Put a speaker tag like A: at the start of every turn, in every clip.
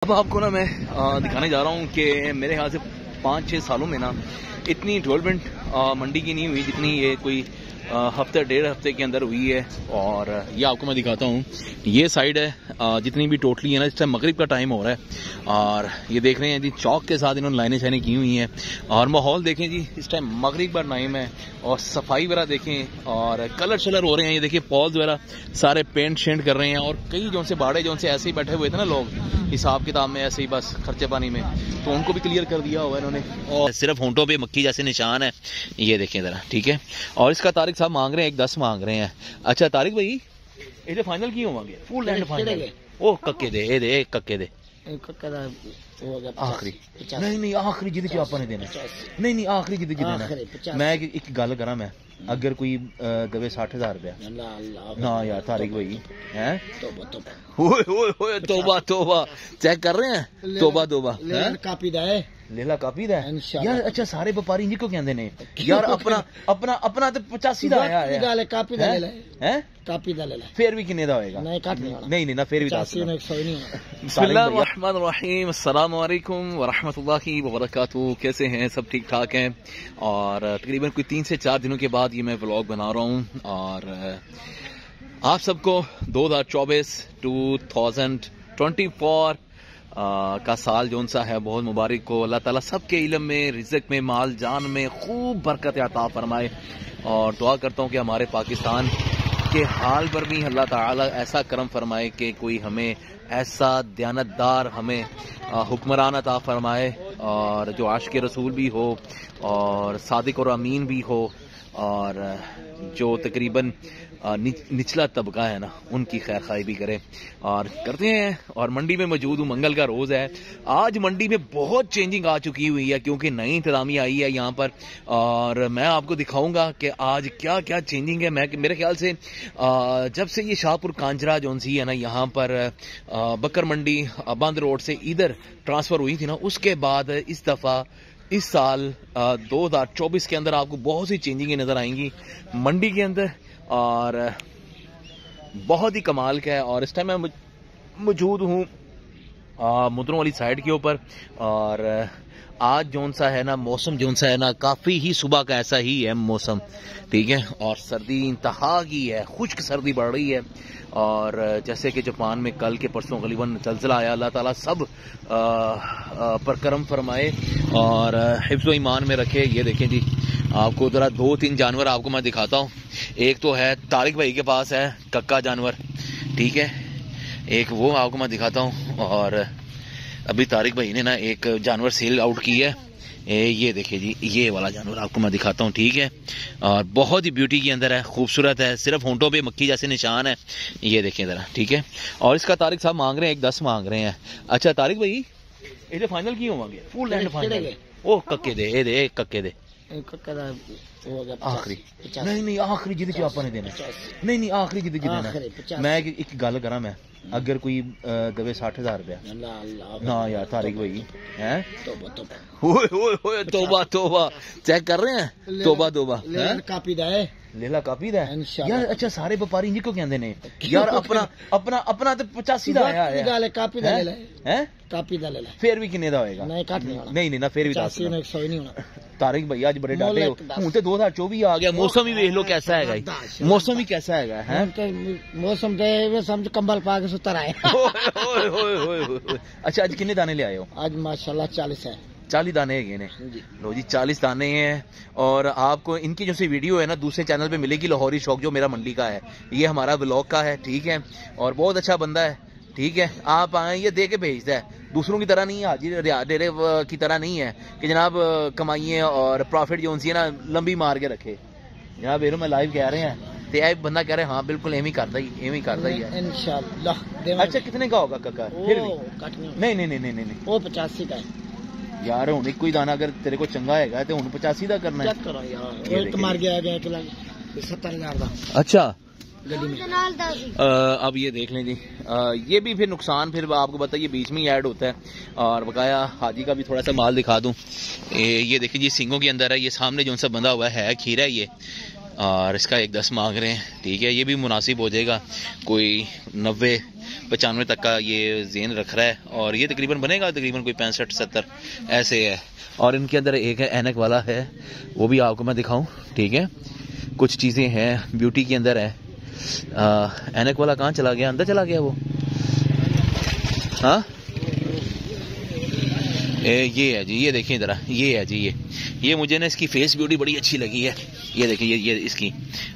A: अब आपको ना मैं दिखाने जा रहा हूँ कि मेरे ख्याल से 5-6 सालों में ना इतनी डेवलपमेंट मंडी की नहीं हुई जितनी ये कोई हफ्ते 1.5 हफ्ते के अंदर हुई है। और ये आपको मैं दिखाता हूँ, ये साइड है जितनी भी टोटली है ना, इस टाइम मगरिब का टाइम हो रहा है और ये देख रहे हैं जी चौक के साथ इन्होंने लाइनें शाइनें की हुई हैं। और माहौल देखें जी, इस टाइम मगरिब का टाइम है और सफाई वगैरह देखें और कलर शलर हो रहे हैं। ये देखिए पॉल्स वगैरह सारे पेंट शेंट कर रहे हैं और कई जो से बाड़े जो से ऐसे ही बैठे हुए थे ना लोग हिसाब किताब में ऐसे ही बस खर्चे पानी में, तो उनको भी क्लियर कर दिया हुआ है इन्होंने। और सिर्फ होंठों पे मक्खी जैसे निशान है, ये देखें जरा, ठीक है। और इसका तारिक साहब मांग रहे हैं 1.10 मांग रहे हैं। अच्छा तारिक भाई ये फाइनल की होंगे फुल एंड फाइनल? ओ कक्के दे ए दे कक्के दे आखिरी नहीं आखिरी जिद च आपने देना नहीं आखिरी जिद च देना। मैं एक गल करा, मैं अगर कोई दवे 60,000 रुपया ना यार तारिक भाई है तोबा तोबा चेक कर रहे हैं, तोबा तोबा लेला कापी दा यार। अच्छा सारे व्यापारी इनको कहते ने यार अपना अपना अपना तो 85 दा आया है कापी दा ले हैं कापी दा ले फिर भी कितने दा होएगा? नहीं ना फिर भी 80 में 100 नहीं होगा। बिस्मिल्लाहिर्रहमानिर्रहीम, अस्सलाम वालेकुम व रहमतुल्लाहि व बरकातहू। कैसे हैं सब? ठीक ठाक हैं। और तकरीबन कोई 3 से 4 दिनों के बाद ये मैं व्लॉग बना रहा हूँ और आप सबको 2024 का साल जोन सा है बहुत मुबारक को। अल्लाह ताला सबके इल्म में, रिज़्क में, माल जान में खूब बरकत अता फरमाए। और दुआ करता हूँ कि हमारे पाकिस्तान के हाल पर भी अल्लाह ताला ऐसा करम फरमाए कि कोई हमें ऐसा दयानतदार हमें हुक्मरान अता फरमाए और जो आशिक रसूल भी हो और सादिक और अमीन भी हो और जो तकरीबन निचला तबका है ना उनकी खैर खाई भी करे और करते हैं। और मंडी में मौजूद हूँ, मंगल का रोज़ है। आज मंडी में बहुत चेंजिंग आ चुकी हुई है क्योंकि नई इंतजामिया आई है यहाँ पर और मैं आपको दिखाऊंगा कि आज क्या क्या चेंजिंग है। मेरे ख्याल से जब से ये शाहपुर कांजरा जोन सी है ना यहाँ पर बकर मंडी बंद रोड से इधर ट्रांसफ़र हुई थी ना, उसके बाद इस दफ़ा इस साल 2024 के अंदर आपको बहुत सी चेंजिंग नज़र आएंगी मंडी के अंदर और बहुत ही कमाल का है। और इस टाइम मैं मौजूद हूँ मुद्रों वाली साइड के ऊपर और आज जोन सा है ना मौसम जोन सा है ना काफ़ी ही सुबह का ऐसा ही है मौसम, ठीक है। और सर्दी इंतहा की है, खुश्क सर्दी बढ़ रही है और जैसे कि जापान में कल के परसों गलीबन ज़लज़ला आया, अल्लाह ताला सब पर करम फरमाए और हिफ्ज़ व ईमान में रखे। ये देखें जी, आपको ज़रा 2-3 जानवर आपको मैं दिखाता हूँ। एक तो है तारिक भाई के पास है कक्का जानवर, ठीक है, एक वो आपको मैं दिखाता हूँ। और अभी तारिक भाई ने ना एक जानवर सेल आउट की है, ये देखिए जी, ये वाला जानवर आपको मैं दिखाता हूँ, ठीक है। और बहुत ही ब्यूटी के अंदर है, खूबसूरत है, सिर्फ होंठों पे मक्खी जैसे निशान है, ये देखें ज़रा, ठीक है। और इसका तारिक साहब मांग रहे हैं 1.10 मांग रहे हैं। अच्छा तारिक भाई ये फाइनल की होंगे फुल एंड फाइनल? ओ कक्के दे ए दे कक्के दे आखिरी नहीं आखिरी जिद च आपने देना नहीं आखिरी जिद च देना। मैं एक गल करा, मैं अगर कोई दवे 60,000 रुपया ना यार तारिक भाई है तोबा तोबा चेक कर रहे हैं, तोबा तोबा लेला कापी दा यार। अच्छा सारे व्यापारी इनको कहते ने यार अपना अपना अपना तो 85 दा आया है कापी दा ले हैं कापी दा ले फिर भी कितने दा होएगा? नहीं ना फिर भी 80 में 100 नहीं होना। तारिक भाई आज बड़े डाटे हो, हूं तो 2024 आ गया, मौसम ही देख लो कैसा हैगा, मौसम ही कैसा हैगा है। मौसम दे समझ कंबल पा के सुतर आए। अच्छा आज कितने दाने ले आए हो? आज माशाल्लाह 40 है, 40 दाने है ने लो जी, 40 दाने हैं। और आपको इनकी जो सी वीडियो है ना दूसरे चैनल पे मिलेगी, लाहौरी शौक जो मेरा मंडी का है, ये हमारा ब्लॉग का है, ठीक है। और बहुत अच्छा बंदा है, ठीक है, आप आए ये दे के भेजता है, दूसरों की तरह नहीं है, हाजिर डेरे की तरह नहीं है कि जनाब कमाइए और प्रॉफिट जो है ना लंबी मार के रखे। जनाब मैं लाइव कह रहे हैं तो बंदा कह रहे हैं हाँ बिल्कुल एम ही करता ही है इंशाल्लाह। अच्छा कितने का होगा कक्का? फिर भी नहीं वो 85 का है यार। हूँ एक कोई दाना अगर तेरे को चंगा है तो हूँ 85 का करना है यार, मार गया 70,000 का। अच्छा अब ये देख लें जी, ये भी फिर नुकसान फिर आपको बताइए बीच में ही ऐड होता है। और बकाया हाजी का भी थोड़ा सा माल दिखा दूं, ये देखिए जी सिंगों के अंदर है, ये सामने जो सा बंधा हुआ है खीरा, ये और इसका 1.10 मांग रहे हैं। ठीक है, ये भी मुनासिब हो जाएगा, कोई 90-95 तक का ये जेन रख रहा है और ये तकरीबन बनेगा तकरीबन कोई 65-70 ऐसे है। और इनके अंदर एक है ऐनक वाला है, वो भी आपको मैं दिखाऊं। ठीक है, कुछ चीज़ें हैं ब्यूटी के अंदर है। ऐनक वाला कहाँ चला गया, अंदर चला गया वो। हाँ ये है जी, ये देखिए ज़रा, ये है जी, ये मुझे ना इसकी फेस ब्यूटी बड़ी अच्छी लगी है। ये देखिए, ये इसकी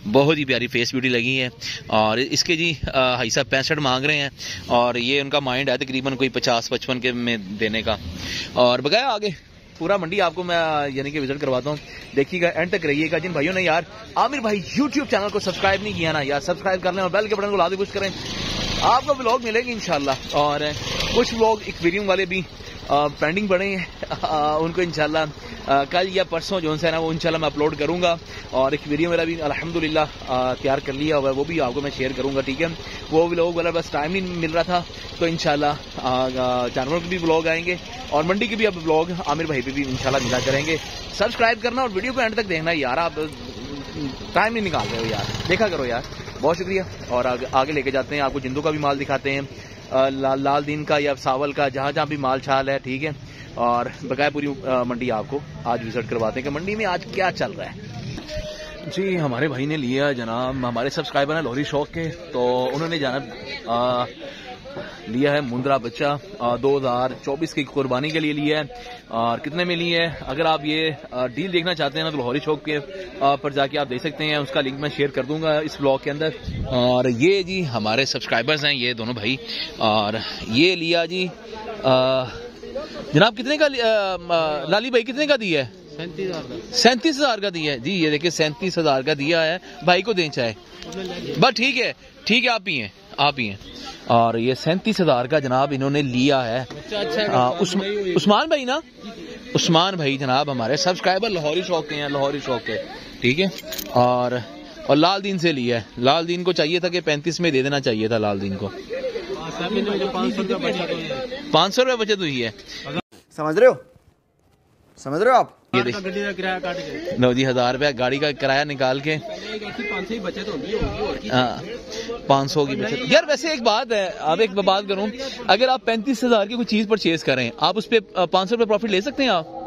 A: बहुत ही प्यारी फेस ब्यूटी लगी है। और इसके जी भाई साहब 65 मांग रहे हैं और ये उनका माइंड है तकरीबन कोई 50-55 के में देने का। और बगैर आगे पूरा मंडी आपको मैं यानी कि विजिट करवाता हूँ, देखिएगा, एंड तक रहिएगा। जिन भाइयों ने यार आमिर भाई यूट्यूब चैनल को सब्सक्राइब नहीं किया ना यार, सब्सक्राइब कर लें और बेल के बटन को लाजमी पुश करें, आपको व्लॉग मिलेंगे इंशाल्लाह। और कुछ व्लॉग एक्वेरियम वाले भी पेंडिंग पड़े हैं, उनको इंशाल्लाह कल या परसों जो है ना वो इंशाल्लाह मैं अपलोड करूंगा। और एक्वेरियम वाला भी अल्हम्दुलिल्लाह तैयार कर लिया हुआ है, वो भी आपको मैं शेयर करूंगा। ठीक है, वो व्लॉग वाला बस टाइम नहीं मिल रहा था, तो इंशाल्लाह जानवरों के भी व्लॉग आएंगे और मंडी के भी अब व्लॉग आमिर भाई पे भी इंशाल्लाह मिला करेंगे। सब्सक्राइब करना और वीडियो को एंड तक देखना यार, आप टाइम नहीं निकाल रहे हो यार, देखा करो यार, बहुत शुक्रिया। और आगे लेके जाते हैं, आपको जिंदों का भी माल दिखाते हैं, लाल दीन का या सावल का, जहाँ जहाँ भी माल छाल है। ठीक है, और बकाया पूरी मंडी आपको आज विजिट करवाते हैं कि मंडी में आज क्या चल रहा है। जी हमारे भाई ने लिया जनाब, हमारे सब्सक्राइबर हैं लोहरी शौक के, तो उन्होंने जनाब लिया है मुंद्रा बच्चा 2024 की कुर्बानी के लिए लिया है। और कितने में लिया है, अगर आप ये डील देखना चाहते हैं ना तो लाहौरी शौक के पर जाके आप देख सकते हैं, उसका लिंक मैं शेयर कर दूंगा इस ब्लॉग के अंदर। और ये जी हमारे सब्सक्राइबर्स हैं ये दोनों भाई, और ये लिया जी जनाब कितने का लाली भाई कितने का दिया है? 37,000 का दिया है जी। ये देखिए 37,000 का दिया है, भाई को दें चाहे बस। ठीक है ठीक है, आप ही हैं। और ये 37,000 का जनाब इन्होंने लिया है। उस्मान भाई ना, उस्मान भाई जनाब हमारे सब्सक्राइबर लाहौरी शौक के हैं, लाहौरी शौक के। ठीक है, और लाल दीन से लिया है। लाल दीन को चाहिए था कि 35 में दे देना चाहिए था लाल दीन को। 500 रुपये बचत हुई है,
B: समझ रहे हो आप?
A: ये देखिए 9,000 रुपया गाड़ी का किराया निकाल के 500 की बचत। यार वैसे एक बात है, अब एक बात करूं, अगर आप 35,000 की कोई चीज परचेज करें, आप उस पर 500 रुपये प्रॉफिट ले सकते हैं आप?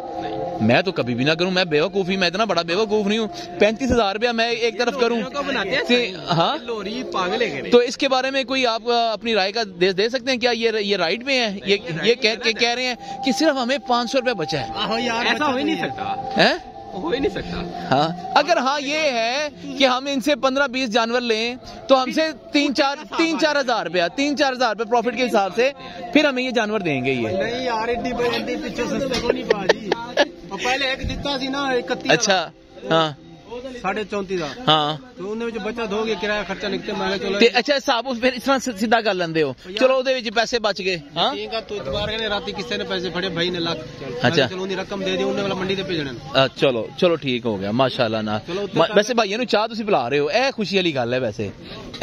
A: मैं तो कभी भी ना करूं, मैं बेवकूफ ही, मैं इतना बड़ा बेवकूफ नहीं हूं। 35,000 रुपया मैं एक तरफ करूं, हाँ तो इसके बारे में कोई आप अपनी राय का दे सकते हैं क्या? ये राइट में है? ये कह रहे हैं कि सिर्फ हमें 500 रुपया बचा है।
C: ऐसा हो ही नहीं सकता है, हो ही नहीं सकता।
A: हाँ अगर हाँ ये है कि हम इनसे 15-20 जानवर लें तो हमसे 3-4 हजार रुपया प्रॉफिट के हिसाब से फिर हमें ये जानवर देंगे। ये
C: नहीं यार, पीछे सस्ते को नहीं बाजी। पहले एक दिता सी ना 31।
A: अच्छा हाँ
C: 34,500।
A: हाँ
C: तो उन्हें जो बचत हो गया, किराया खर्चा निकले, मैं चलो
A: अच्छा साहब उस फिर इस तरह सीधा कर लेंदे हो, चलो ਉਹਦੇ ਵਿੱਚ पैसे बच गए। हाँ
C: तो इतवार के राती किसी ने पैसे फड़े, भाई ने लाख,
A: अच्छा
C: चलो उन्हें रकम दे दी, उन्हें वाला मंडी से भेजने।
A: चलो ठीक हो गया माशाल्लाह ना। वैसे भाइयों ਨੂੰ ਚਾਹ ਤੁਸੀਂ ਪਿਲਾ ਰਹੇ ਹੋ, ਇਹ ਖੁਸ਼ੀ ਵਾਲੀ ਗੱਲ ਹੈ ਵੈਸੇ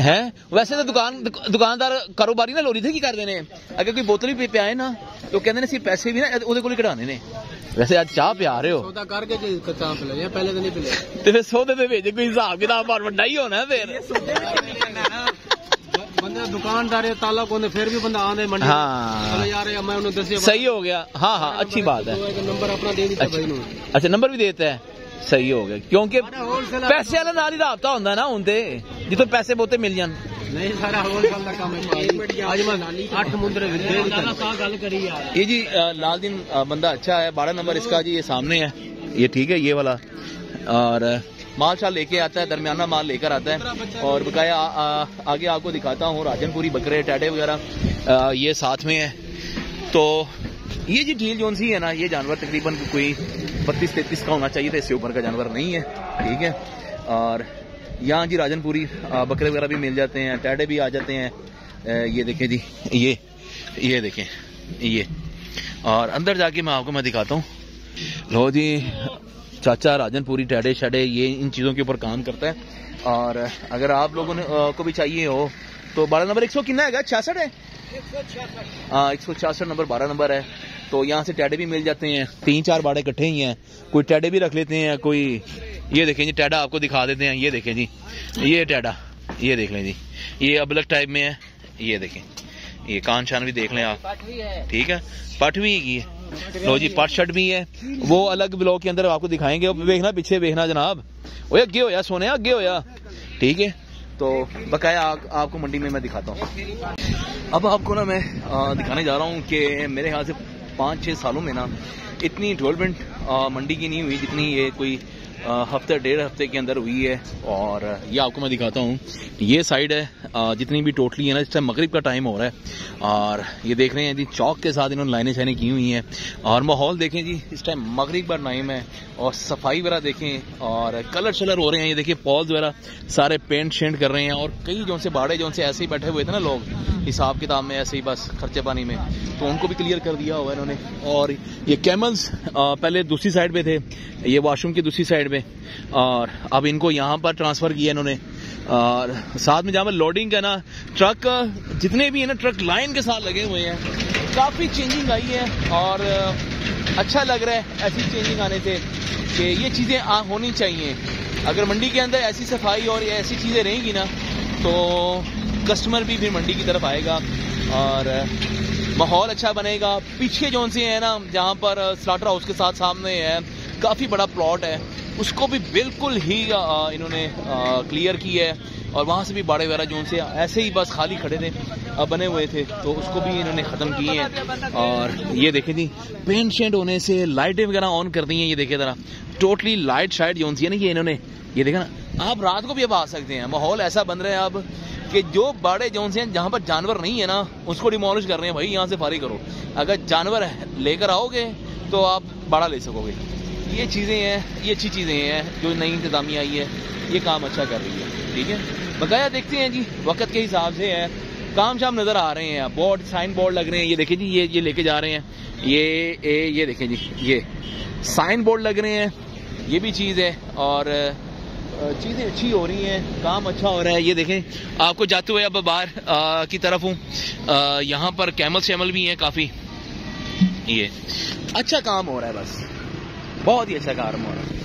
A: ਹੈ। ਵੈਸੇ ਤਾਂ ਦੁਕਾਨਦਾਰ ਕਾਰੋਬਾਰੀ ਨਾ ਲੋਰੀ थे ਕੀ ਕਰਦੇ ਨੇ, ਅਗਰ ਕੋਈ ਬੋਤਲ ਵੀ ਪਿਆਏ ਨਾ तो ਕਹਿੰਦੇ ਨੇ ਅਸੀਂ ਪੈਸੇ ਵੀ ਨਾ ਉਹਦੇ ਕੋਲ ਹੀ ਕਢਾਣੇ ਨੇ। वैसे आज चाह पिया रहे हो,
C: सौदा करके चाह पिला या पहले तो नहीं पिले,
A: तो फिर सौदे दे विच कोई हिसाब किताब बड़ा ही होना फिर।
C: बंदा दुकानदार है ताला को फिर भी बंदा आने मंडी।
A: हाँ
C: यार मैं उन्हें दस
A: सही हो गया। हाँ अच्छी बात है,
C: नंबर अपना दे दिया भाई।
A: अच्छा नंबर भी देता है, सही हो गया, क्योंकि पैसे वाले नाल ही राबता होंदा ना हुंदे जितों पैसे बहुते मिल जान।
C: नहीं सारा होलसेल का काम है। आज मैं 8 मुंदरे गल करी यार।
A: ये जी लाल दिन बंदा अच्छा है, 12 नंबर इसका जी, ये सामने है ये। ठीक है, ये वाला और माल शाल लेके आता है, दरमियाना माल लेकर आता है। और बकाया आगे आपको दिखाता हूँ राजनपुरी बकरे टाटे वगैरह ये साथ में है। तो ये जी डील जोन सी है ना, ये जानवर तकरीबन कोई 32-33 का होना चाहिए था, इससे ऊपर का जानवर नहीं है। ठीक है, और यहाँ जी राजनपुरी बकरे वगैरह भी मिल जाते हैं, टाटे भी आ जाते हैं। ये देखें जी, ये देखें ये। और अंदर जाके मैं दिखाता हूँ। लो जी चाचा राजनपुरी टाटे शाटे ये इन चीज़ों के ऊपर काम करता है। और अगर आप लोगों को भी चाहिए हो तो 12 नंबर 100 कितना है, 66 है। 166 नंबर 12 नंबर है। तो यहाँ से टाटे भी मिल जाते हैं, 3-4 बाड़े इकट्ठे ही हैं, कोई टाटे भी रख लेते हैं, कोई ये देखें जी टैडा आपको दिखा देते हैं। ये देखें जी ये टैडा, ये देख लें जी, ये अबलक टाइप में है। ये देखें, ये कान शान भी देख लें आप, ठीक है। पट भी की है, लो जी पट शर्ट भी है, वो अलग ब्लॉग के अंदर आपको दिखाएंगे। देखना पीछे देखना जनाब, वो अगे होया सोने अगे होया, ठीक है। तो बकाया आपको मंडी में मैं दिखाता हूँ। अब आपको ना मैं दिखाने जा रहा हूँ कि मेरे ख्याल से 5-6 सालों में ना इतनी डेवलपमेंट मंडी की नहीं हुई जितनी ये कोई हफ्ते 1.5 हफ्ते के अंदर हुई है। और ये आपको मैं दिखाता हूँ, ये साइड है जितनी भी टोटली है ना, इस टाइम मगरिब का टाइम हो रहा है और ये देख रहे हैं जी चौक के साथ इन्होंने लाइनें शाइनें की हुई हैं। और माहौल देखें जी, इस टाइम मगरिब का टाइम है और सफाई वगैरह देखें और कलर शलर हो रहे हैं। ये देखिए पॉल्स वगैरह सारे पेंट शेंट कर रहे हैं। और कई जो से बाड़े जो से ऐसे ही बैठे हुए थे ना लोग हिसाब किताब में ऐसे ही बस खर्चे पानी में, तो उनको भी क्लियर कर दिया हुआ है इन्होंने। और ये कैमल्स पहले दूसरी साइड पे थे, ये वॉशरूम की दूसरी साइड पे, और अब इनको यहाँ पर ट्रांसफर किया इन्होंने। और साथ में जहाँ पर लोडिंग का ना ट्रक जितने भी है ना ट्रक लाइन के साथ लगे हुए हैं, काफ़ी चेंजिंग आई है और अच्छा लग रहा है ऐसी चेंजिंग आने से कि ये चीज़ें होनी चाहिए। अगर मंडी के अंदर ऐसी सफाई और ऐसी चीज़ें रहेंगी ना तो कस्टमर भी फिर मंडी की तरफ आएगा और माहौल अच्छा बनेगा। पीछे जो से है ना जहाँ पर स्लाटर हाउस के साथ सामने है काफ़ी बड़ा प्लॉट है, उसको भी बिल्कुल ही इन्होंने क्लियर किया है। और वहाँ से भी बाड़े वगैरह जो से ऐसे ही बस खाली खड़े थे बने हुए थे, तो उसको भी इन्होंने ख़त्म किए हैं। और ये देखें जी पेंट शेंट होने से लाइटें वगैरह ऑन कर दी हैं। ये देखे ज़रा टोटली लाइट शाइट जो सी है ना ये इन्होंने, ये देखा ना, आप रात को भी अब आ सकते हैं। माहौल ऐसा बन रहा है अब कि जो बाड़े जोन से हैं जहाँ पर जानवर नहीं है ना उसको डिमोलिश कर रहे हैं। भाई यहाँ से फारिग करो, अगर जानवर लेकर आओगे तो आप बाड़ा ले सकोगे। ये चीज़ें हैं, ये अच्छी चीज़ें हैं जो नई इंतज़ामिया आई है, ये काम अच्छा कर रही है, ठीक है। बकाया देखते हैं जी वक्त के हिसाब से है, काम शाम नज़र आ रहे हैं, बोर्ड साइन बोर्ड लग रहे हैं। ये देखें जी ये लेके जा रहे हैं, ये देखें जी ये साइन बोर्ड लग रहे हैं, ये भी चीज़ है। और चीज़ें अच्छी हो रही हैं, काम अच्छा हो रहा है। ये देखें आपको जाते हुए अब बाहर की तरफ हूँ, यहाँ पर कैमल शैमल भी हैं काफ़ी। ये अच्छा काम हो रहा है, बस बहुत ही अच्छा काम हो रहा है।